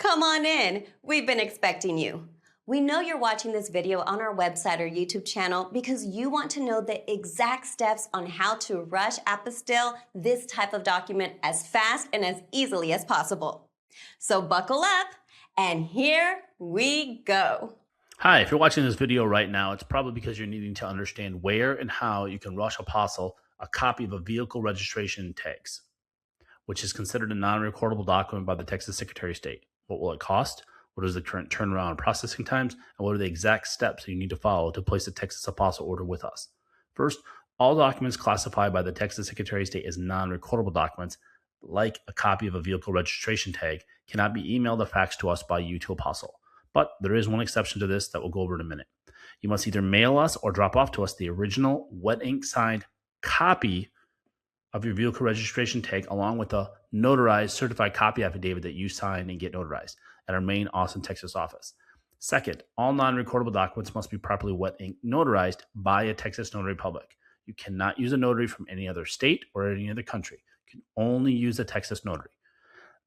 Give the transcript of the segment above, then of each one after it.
Come on in. We've been expecting you. We know you're watching this video on our website or YouTube channel because you want to know the exact steps on how to rush apostille this type of document as fast and as easily as possible. So buckle up, and here we go. Hi, if you're watching this video right now, it's probably because you're needing to understand where and how you can rush Apostille a copy of a vehicle registration tags, which is considered a non-recordable document by the Texas Secretary of State. What will it cost? What is the current turnaround and processing times? And what are the exact steps you need to follow to place a Texas Apostille order with us? First, all documents classified by the Texas Secretary of State as non-recordable documents, like a copy of a vehicle registration tag, cannot be emailed or faxed to us by you to Apostille. But there is one exception to this that we'll go over in a minute. You must either mail us or drop off to us the original wet ink signed copy of your vehicle registration tag along with a notarized certified copy affidavit that you sign and get notarized at our main Austin, Texas office. Second, all non-recordable documents must be properly wet ink notarized by a Texas notary public. You cannot use a notary from any other state or any other country. You can only use a Texas notary.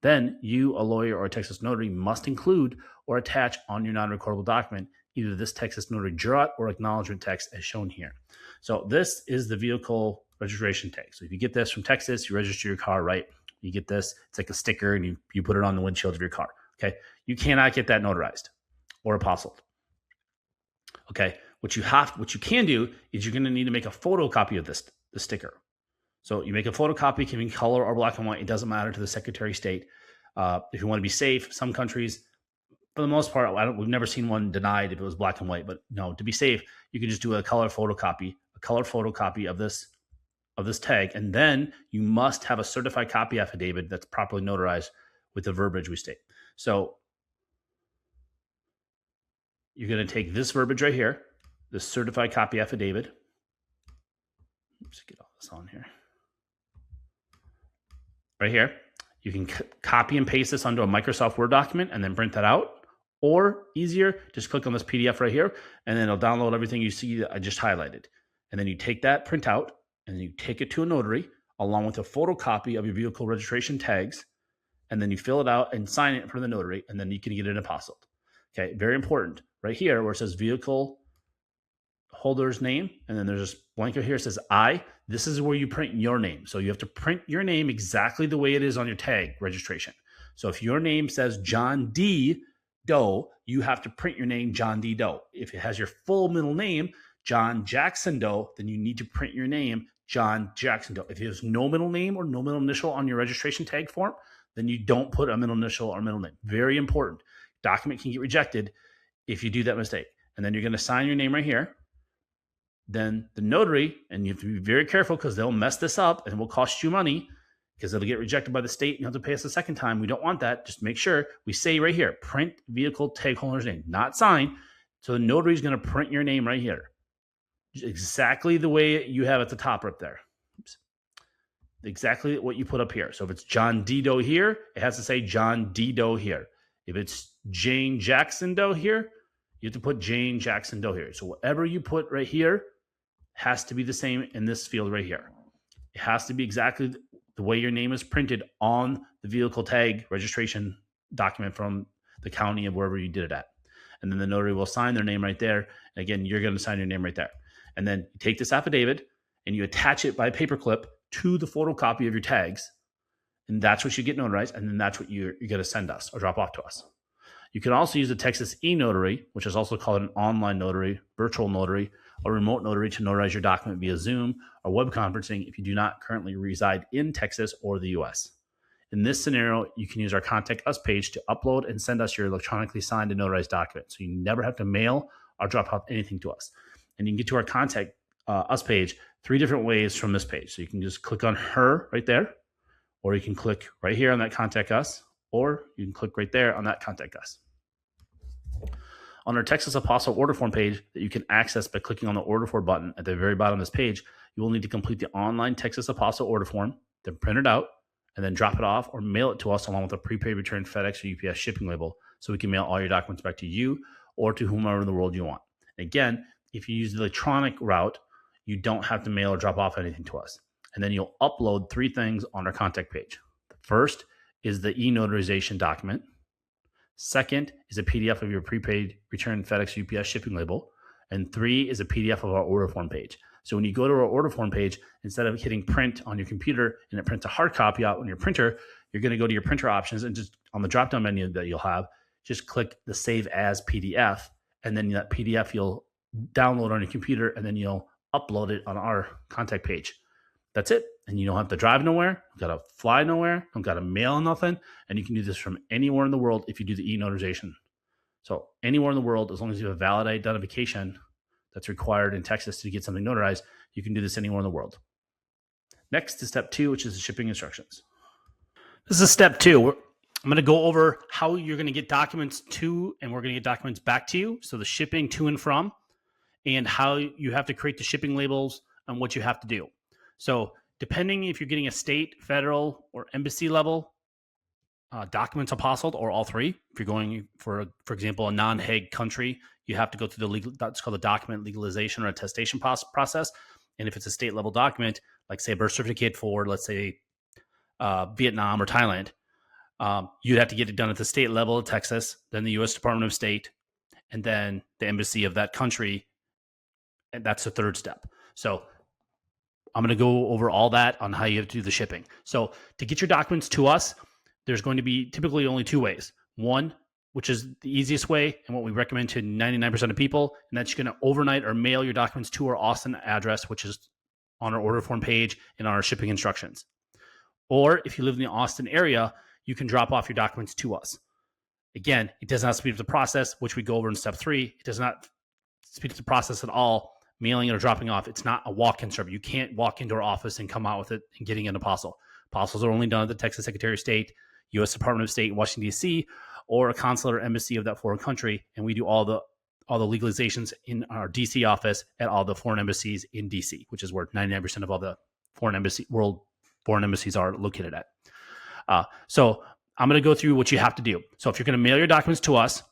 Then you, a lawyer or a Texas notary, must include or attach on your non-recordable document either this Texas notary jurat or acknowledgement text as shown here. So this is the vehicle registration tag. So if you get this from Texas, you register your car, right? You get this, it's like a sticker and you put it on the windshield of your car, okay? You cannot get that notarized or apostilled, okay? What you can do is you're gonna need to make a photocopy of the sticker. So you make a photocopy, can be color or black and white. It doesn't matter to the Secretary of State. If you want to be safe, some countries, for the most part, we've never seen one denied if it was black and white. But no, to be safe, you can just do a color photocopy of this tag, and then you must have a certified copy affidavit that's properly notarized with the verbiage we state. So you're going to take this verbiage right here, the certified copy affidavit. Let's get all this on here. Right here, you can copy and paste this onto a Microsoft Word document and then print that out. Or easier, just click on this PDF right here, and then it'll download everything you see that I just highlighted. And then you take that printout, and then you take it to a notary, along with a photocopy of your vehicle registration tags, and then you fill it out and sign it for the notary, and then you can get it apostilled. Okay, very important. Right here, where it says vehicle holder's name, and then there's this blanket here that says I. This is where you print your name. So you have to print your name exactly the way it is on your tag registration. So if your name says John D. Doe, you have to print your name John D. Doe. If it has your full middle name, John Jackson Doe, then you need to print your name John Jackson Doe. If there's no middle name or no middle initial on your registration tag form, then you don't put a middle initial or middle name. Very important. Document can get rejected if you do that mistake. And then you're going to sign your name right here. Then the notary, and you have to be very careful because they'll mess this up and it will cost you money because it'll get rejected by the state and you have to pay us a second time. We don't want that. Just make sure we say right here, print vehicle tag holder's name, not sign. So the notary is going to print your name right here. Exactly the way you have at the top right there. Oops. Exactly what you put up here. So if it's John D. Doe here, it has to say John D. Doe here. If it's Jane Jackson Doe here, you have to put Jane Jackson Doe here. So whatever you put right here has to be the same in this field right here. It has to be exactly the way your name is printed on the vehicle tag registration document from the county of wherever you did it at. And then the notary will sign their name right there. And again, you're going to sign your name right there. And then you take this affidavit and you attach it by paperclip to the photocopy of your tags. And that's what you get notarized. And then that's what you're going to send us or drop off to us. You can also use the Texas e-notary, which is also called an online notary, virtual notary, or remote notary to notarize your document via Zoom or web conferencing if you do not currently reside in Texas or the US. In this scenario, you can use our Contact Us page to upload and send us your electronically signed and notarized document. So you never have to mail or drop off anything to us. And you can get to our Contact Us page 3 different ways from this page. So you can just click on her right there, or you can click right here on that Contact Us, or you can click right there on that Contact Us. On our Texas Apostille order form page that you can access by clicking on the order form button at the very bottom of this page, you will need to complete the online Texas Apostille order form, then print it out, and then drop it off or mail it to us along with a prepaid return FedEx or UPS shipping label so we can mail all your documents back to you or to whomever in the world you want. Again, if you use the electronic route, you don't have to mail or drop off anything to us. And then you'll upload 3 things on our contact page. The first is the e-notarization document. Second is a PDF of your prepaid return FedEx UPS shipping label. And 3 is a PDF of our order form page. So when you go to our order form page, instead of hitting print on your computer and it prints a hard copy out on your printer, you're going to go to your printer options and just on the drop-down menu that you'll have, just click the Save As PDF. And then that PDF you'll download on your computer and then you'll upload it on our contact page. That's it. And you don't have to drive nowhere, don't got to fly nowhere, don't got to mail nothing. And you can do this from anywhere in the world if you do the e-notarization. So anywhere in the world, as long as you have a valid identification that's required in Texas to get something notarized, you can do this anywhere in the world. Next is step 2, which is the shipping instructions. This is step 2. I'm going to go over how you're going to get documents to, and we're going to get documents back to you. So the shipping to and from, and how you have to create the shipping labels and what you have to do. So depending if you're getting a state, federal, or embassy level documents apostilled, or all 3. If you're going for example, a non-Hague country, you have to go through the legal, that's called the document legalization or attestation process. And if it's a state level document, like say a birth certificate for, let's say, Vietnam or Thailand, you'd have to get it done at the state level of Texas, then the U.S. Department of State, and then the embassy of that country. And that's the 3rd step. So I'm going to go over all that on how you have to do the shipping. So to get your documents to us, there's going to be typically only 2 ways. One, which is the easiest way and what we recommend to 99% of people, and that's you're going to overnight or mail your documents to our Austin address, which is on our order form page and on our shipping instructions. Or if you live in the Austin area, you can drop off your documents to us. Again, it does not speed up the process, which we go over in step 3. It does not speed up the process at all, mailing it or dropping off. It's not a walk-in service. You can't walk into our office and come out with it and getting an apostle. Apostles are only done at the Texas Secretary of State, U.S. Department of State in Washington, D.C., or a consulate or embassy of that foreign country, and we do all the legalizations in our D.C. office at all the foreign embassies in D.C., which is where 99% of all the world foreign embassies are located at. So I'm going to go through what you have to do. So if you're going to mail your documents to us,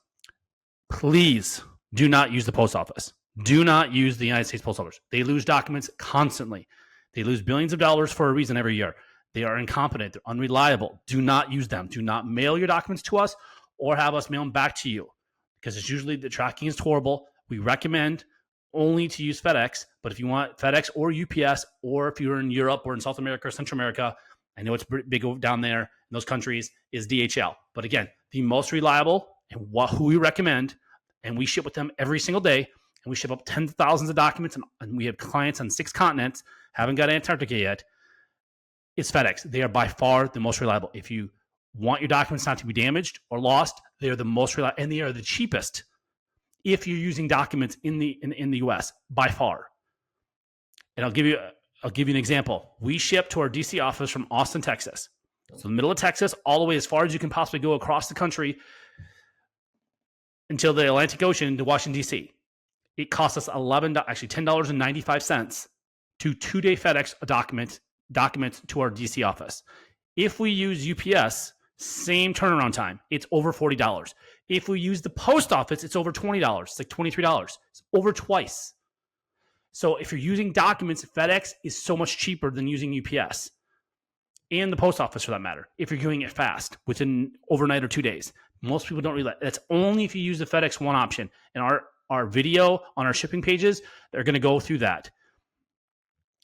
please do not use the post office. Do not use the United States Post Office. They lose documents constantly. They lose billions of dollars for a reason every year. They are incompetent. They're unreliable. Do not use them. Do not mail your documents to us or have us mail them back to you, because it's usually the tracking is horrible. We recommend only to use FedEx, but if you want FedEx or UPS, or if you're in Europe or in South America or Central America, I know it's big down there in those countries, is DHL. But again, the most reliable and who we recommend, and we ship with them every single day, and we ship up tens of thousands of documents, and we have clients on 6 continents, haven't got Antarctica yet, is FedEx. They are by far the most reliable. If you want your documents not to be damaged or lost, they are the most reliable, and they are the cheapest if you're using documents in the US by far. And I'll give you an example. We ship to our DC office from Austin, Texas. So the middle of Texas, all the way as far as you can possibly go across the country until the Atlantic Ocean to Washington, D.C. It costs us $10.95 to 2-day FedEx documents to our DC office. If we use UPS, same turnaround time, it's over $40. If we use the post office, it's over $20. It's like $23. It's over twice. So if you're using documents, FedEx is so much cheaper than using UPS and the post office for that matter, if you're doing it fast within overnight or 2 days. Most people don't realize that's only if you use the FedEx One option. And our video on our shipping pages, they're going to go through that.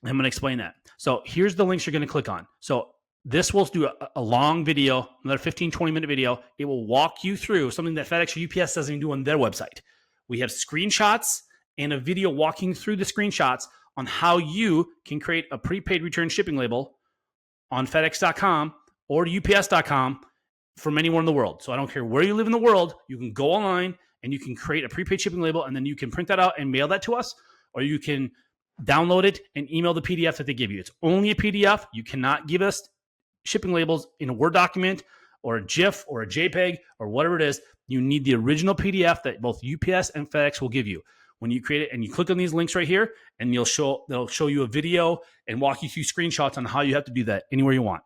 I'm going to explain that. So here's the links you're going to click on. So this will do a long video, another 15, 20-minute video. It will walk you through something that FedEx or UPS doesn't even do on their website. We have screenshots and a video walking through the screenshots on how you can create a prepaid return shipping label on FedEx.com or UPS.com from anywhere in the world. So I don't care where you live in the world, you can go online and you can create a prepaid shipping label, and then you can print that out and mail that to us, or you can download it and email the PDF that they give you. It's only a PDF. You cannot give us shipping labels in a Word document or a GIF or a JPEG or whatever it is. You need the original PDF that both UPS and FedEx will give you. When you create it and you click on these links right here, and they'll show you a video and walk you through screenshots on how you have to do that anywhere you want.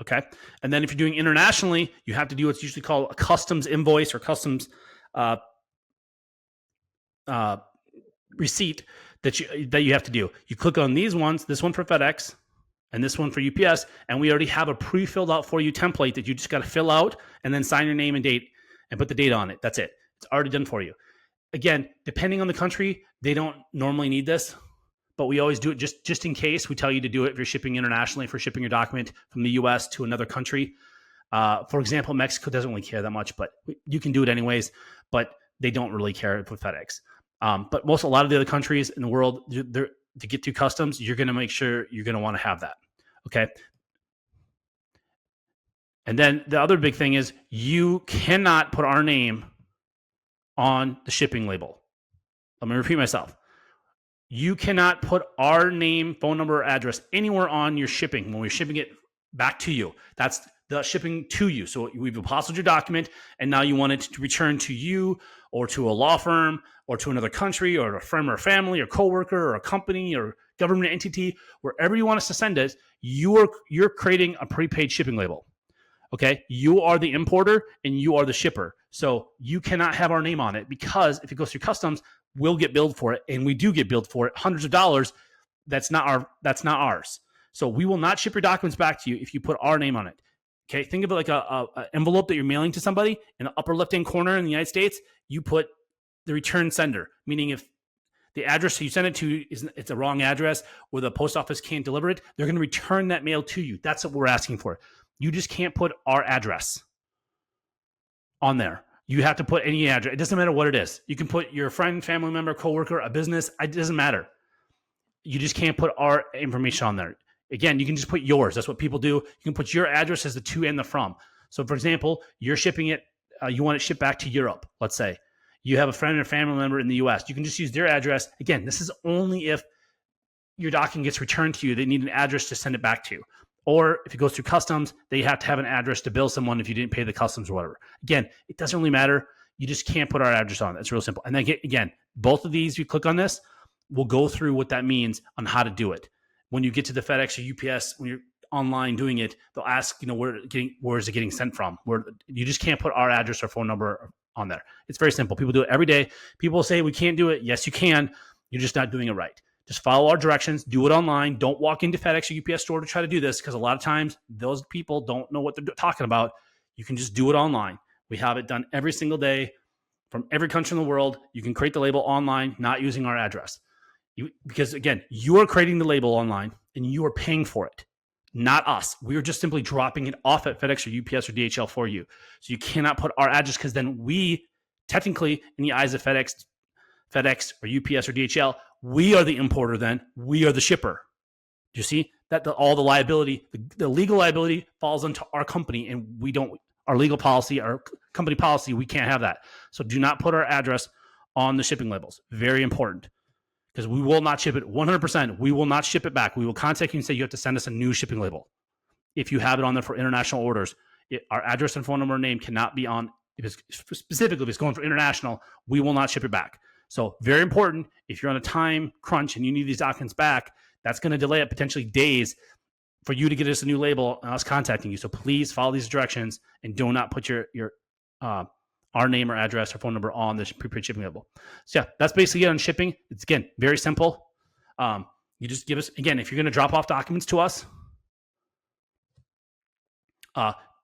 Okay. And then if you're doing internationally, you have to do what's usually called a customs invoice or customs receipt that you have to do. You click on these ones, this one for FedEx, and this one for UPS, and we already have a pre-filled out for you template that you just got to fill out and then sign your name and date and put the date on it. That's it. It's already done for you. Again, depending on the country, they don't normally need this, but we always do it just in case. We tell you to do it if you're shipping internationally, for shipping your document from the US to another country. For example, Mexico doesn't really care that much, but you can do it anyways, but they don't really care with FedEx. But a lot of the other countries in the world, to get through customs, you're going to make sure you're going to want to have that. Okay. And then the other big thing is you cannot put our name on the shipping label. Let me repeat myself. You cannot put our name, phone number, or address anywhere on your shipping when we're shipping it back to you. That's the shipping to you. So we've apostilled your document, and now you want it to return to you or to a law firm or to another country or a friend or family or coworker or a company or government entity, wherever you want us to send it. You're creating a prepaid shipping label. Okay, you are the importer and you are the shipper. So you cannot have our name on it, because if it goes through customs, we'll get billed for it, and we do get billed for it, hundreds of dollars. That's not ours. So we will not ship your documents back to you if you put our name on it. Okay, think of it like a envelope that you're mailing to somebody. In the upper left-hand corner in the United States, you put the return sender, meaning if the address you send it to it's a wrong address or the post office can't deliver it, they're going to return that mail to you. That's what we're asking for. You just can't put our address on there. You have to put any address. It doesn't matter what it is. You can put your friend, family member, coworker, a business. It doesn't matter. You just can't put our information on there. Again, you can just put yours. That's what people do. You can put your address as the to and the from. So, for example, you're shipping it. You want it shipped back to Europe, let's say. You have a friend or family member in the U.S. You can just use their address. Again, this is only if your document gets returned to you. They need an address to send it back to. Or if it goes through customs, they have to have an address to bill someone if you didn't pay the customs or whatever. Again, it doesn't really matter. You just can't put our address on it. It's real simple. And then again, both of these, you click on this, we'll go through what that means on how to do it. When you get to the FedEx or UPS, when you're online doing it, they'll ask, where is it getting sent from? You just can't put our address or phone number on there. It's very simple. People do it every day. People say we can't do it. Yes, you can. You're just not doing it right. Just follow our directions. Do it online. Don't walk into FedEx or UPS store to try to do this, because a lot of times those people don't know what they're talking about. You can just do it online. We have it done every single day from every country in the world. You can create the label online, not using our address. Because again, you are creating the label online and you are paying for it, not us. We are just simply dropping it off at FedEx or UPS or DHL for you. So you cannot put our address, because then we technically, in the eyes of FedEx or UPS or DHL, we are the importer. Then we are the shipper. Do you see that all the liability, the legal liability falls onto our company, and we don't. Our legal policy, our company policy, we can't have that. So do not put our address on the shipping labels. Very important. Because we will not ship it 100%. We will not ship it back. We will contact you and say you have to send us a new shipping label. If you have it on there for international orders, our address and phone number and name cannot be on. Specifically, if it's going for international, we will not ship it back. So very important. If you're on a time crunch and you need these documents back, that's going to delay it potentially days for you to get us a new label and us contacting you. So please follow these directions and do not put your our name or address or phone number on the prepaid shipping label. So yeah, that's basically it on shipping. It's, again, very simple. You just give us, again, if you're going to drop off documents to us,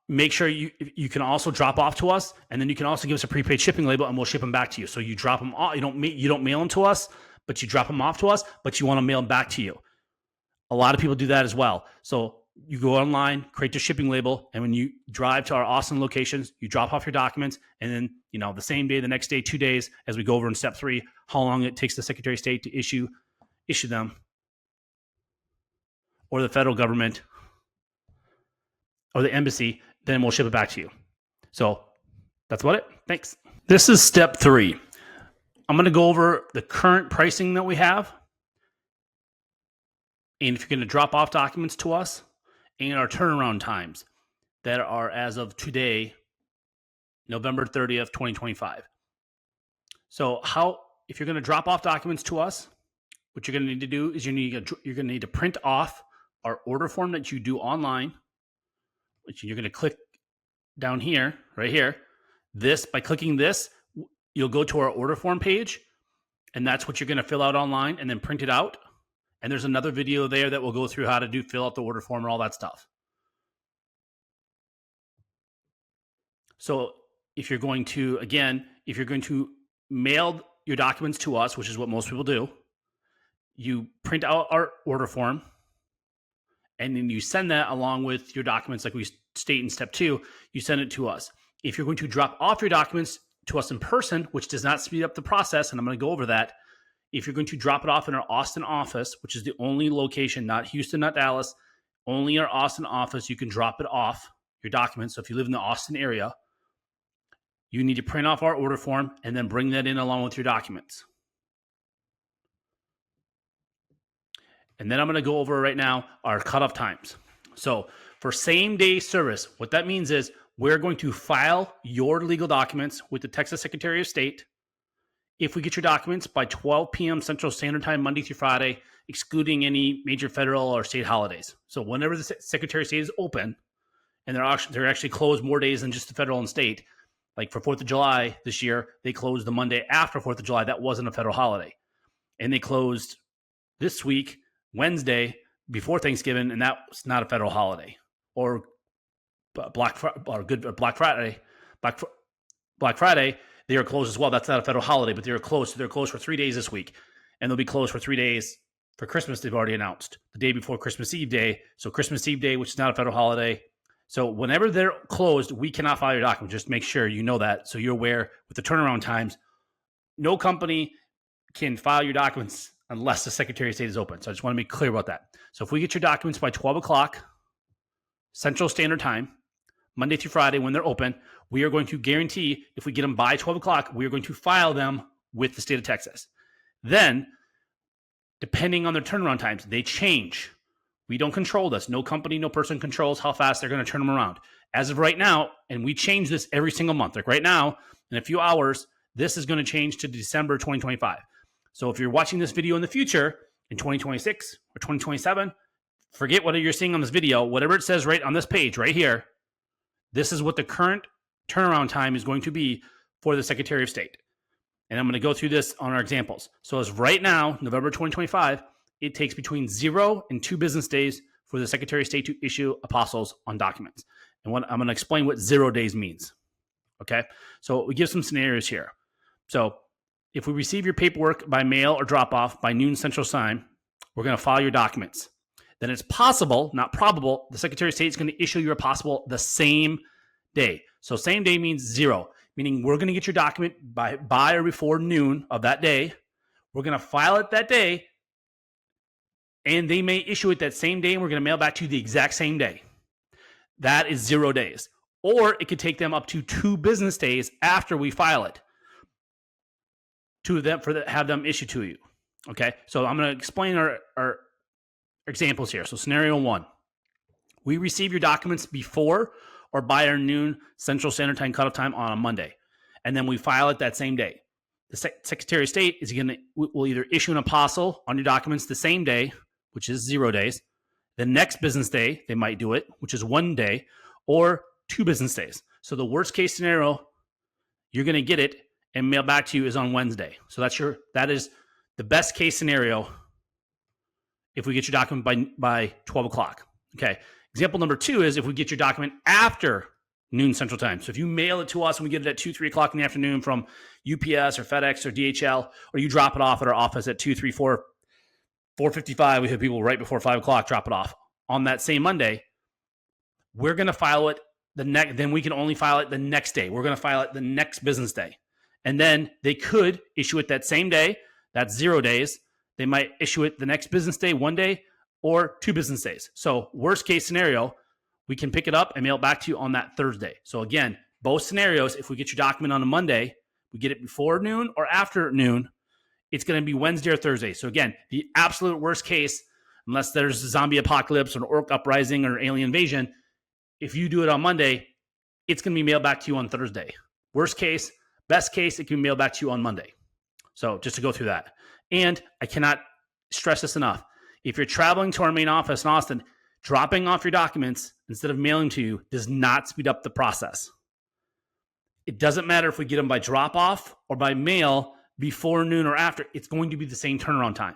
make sure you can also drop off to us, and then you can also give us a prepaid shipping label, and we'll ship them back to you. So you drop them off. You don't mail them to us, but you drop them off to us, but you want to mail them back to you. A lot of people do that as well. So you go online, create your shipping label, and when you drive to our Austin locations, you drop off your documents, and then the same day, the next day, 2 days, as we go over in step 3, how long it takes the Secretary of State to issue them, or the federal government, or the embassy, then we'll ship it back to you. So that's about it. Thanks. This is step 3. I'm going to go over the current pricing that we have, and if you're going to drop off documents to us, and our turnaround times that are as of today, November 30th, 2025. So if you're going to drop off documents to us, what you're going to need to do is you're going to need to print off our order form that you do online, which you're going to click down here, right here. By clicking this, you'll go to our order form page, and that's what you're going to fill out online and then print it out. And there's another video there that will go through how to fill out the order form and all that stuff. So if you're going to mail your documents to us, which is what most people do, you print out our order form, and then you send that along with your documents like we state in step 2, you send it to us. If you're going to drop off your documents to us in person, which does not speed up the process, and I'm going to go over that, if you're going to drop it off in our Austin office, which is the only location, not Houston, not Dallas, only our Austin office, you can drop it off, your documents. So if you live in the Austin area, you need to print off our order form and then bring that in along with your documents. And then I'm going to go over right now our cutoff times. So for same day service, what that means is we're going to file your legal documents with the Texas Secretary of State if we get your documents by 12 p.m. Central Standard Time, Monday through Friday, excluding any major federal or state holidays. So whenever the Secretary of State is open, and they're actually closed more days than just the federal and state, like for 4th of July this year, they closed the Monday after 4th of July. That wasn't a federal holiday. And they closed this week, Wednesday, before Thanksgiving, and that was not a federal holiday. Or Black Friday, they are closed as well. That's not a federal holiday, but they're closed. So they're closed for 3 days this week, and they'll be closed for 3 days for Christmas. They've already announced the day before Christmas Eve Day. So Christmas Eve Day, which is not a federal holiday. So whenever they're closed, we cannot file your document. Just make sure you know that, so you're aware with the turnaround times. No company can file your documents unless the Secretary of State is open. So I just want to be clear about that. So if we get your documents by 12 o'clock Central Standard Time, Monday through Friday when they're open, we are going to guarantee if we get them by 12 o'clock, we are going to file them with the state of Texas. Then, depending on their turnaround times, they change. We don't control this. No company, no person controls how fast they're going to turn them around. As of right now, and we change this every single month. Like right now, in a few hours, this is going to change to December 2025. So if you're watching this video in the future, in 2026 or 2027, forget what you're seeing on this video. Whatever it says right on this page right here, this is what the current turnaround time is going to be for the Secretary of State. And I'm going to go through this on our examples. So as right now, November 2025, it takes between 0 and 2 business days for the Secretary of State to issue apostils on documents. And I'm going to explain what 0 days means. Okay? So we give some scenarios here. So if we receive your paperwork by mail or drop off by noon Central Time, we're going to file your documents. Then it's possible, not probable, the Secretary of State is going to issue your apostille the same day. So same day means 0, meaning we're going to get your document by or before noon of that day. We're going to file it that day, and they may issue it that same day, and we're going to mail back to you the exact same day. That is 0 days. Or it could take them up to 2 business days after we file it have them issued to you. Okay, so I'm going to explain our examples here. So scenario 1, we receive your documents before or by our noon Central Standard Time cutoff time on a Monday, and then we file it that same day. The Secretary of State will either issue an apostille on your documents the same day, which is 0 days. The next business day, they might do it, which is 1 day, or 2 business days. So the worst case scenario, you're going to get it and mail back to you is on Wednesday. So that is the best case scenario if we get your document by 12 o'clock. Okay. Example number 2 is if we get your document after noon Central Time. So if you mail it to us and we get it at 2, 3 o'clock in the afternoon from UPS or FedEx or DHL, or you drop it off at our office at 2, 3, 4, 4:55, we have people right before 5 o'clock drop it off on that same Monday, we're going to file it then we can only file it the next day. We're going to file it the next business day. And then they could issue it that same day. That's 0 days. They might issue it the next business day, 1 day, or 2 business days. So worst case scenario, we can pick it up and mail it back to you on that Thursday. So again, both scenarios, if we get your document on a Monday, we get it before noon or after noon, it's going to be Wednesday or Thursday. So again, the absolute worst case, unless there's a zombie apocalypse or an orc uprising or alien invasion, if you do it on Monday, it's going to be mailed back to you on Thursday. Worst case, best case, it can be mailed back to you on Monday. So just to go through that. And I cannot stress this enough. If you're traveling to our main office in Austin, dropping off your documents instead of mailing to you does not speed up the process. It doesn't matter if we get them by drop off or by mail before noon or after. It's going to be the same turnaround time.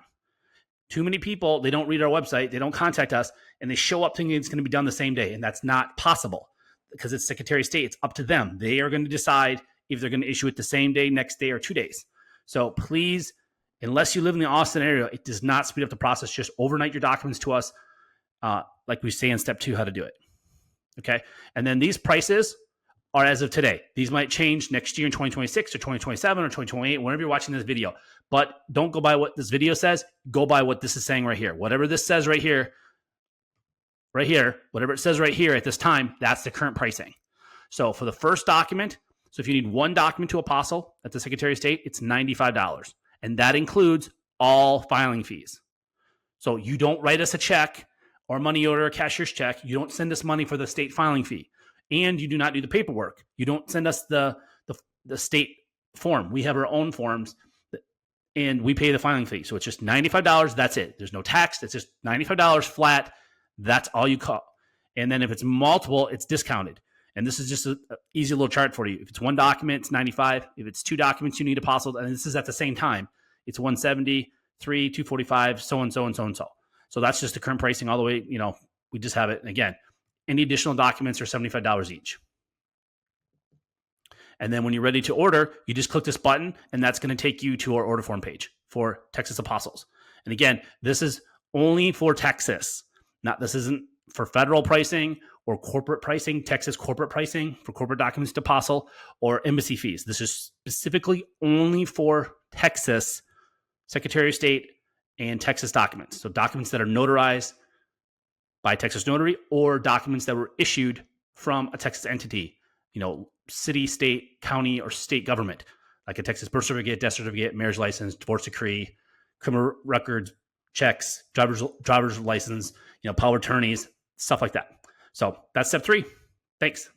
Too many people, they don't read our website, they don't contact us, and they show up thinking it's going to be done the same day. And that's not possible because it's Secretary of State. It's up to them. They are going to decide if they're going to issue it the same day, next day, or 2 days. So please, unless you live in the Austin area, it does not speed up the process. Just overnight your documents to us, like we say in step 2, how to do it. Okay. And then these prices are as of today. These might change next year in 2026 or 2027 or 2028, whenever you're watching this video. But don't go by what this video says. Go by what this is saying right here. Whatever this says right here, whatever it says right here at this time, that's the current pricing. So for the first document, so if you need one document to Apostille at the Secretary of State, it's $95. And that includes all filing fees. So you don't write us a check or a money order, a cashier's check. You don't send us money for the state filing fee. And you do not do the paperwork. You don't send us the state form. We have our own forms, and we pay the filing fee. So it's just $95. That's it. There's no tax. It's just $95 flat. That's all you call. And then if it's multiple, it's discounted. And this is just an easy little chart for you. If it's one document, it's $95. If it's 2 documents, you need Apostille, and this is at the same time, it's $170, 3, $245, so and so and so and so. So that's just the current pricing all the way. We just have it. And again, any additional documents are $75 each. And then when you're ready to order, you just click this button, and that's going to take you to our order form page for Texas Apostilles. And again, this is only for Texas. This isn't for federal pricing or corporate pricing, Texas corporate pricing for corporate documents to Apostille or embassy fees. This is specifically only for Texas Secretary of State and Texas documents. So documents that are notarized by Texas notary or documents that were issued from a Texas entity, city, state, county, or state government, like a Texas birth certificate, death certificate, marriage license, divorce decree, criminal records, checks, driver's license, power of attorneys, stuff like that. So that's step 3. Thanks.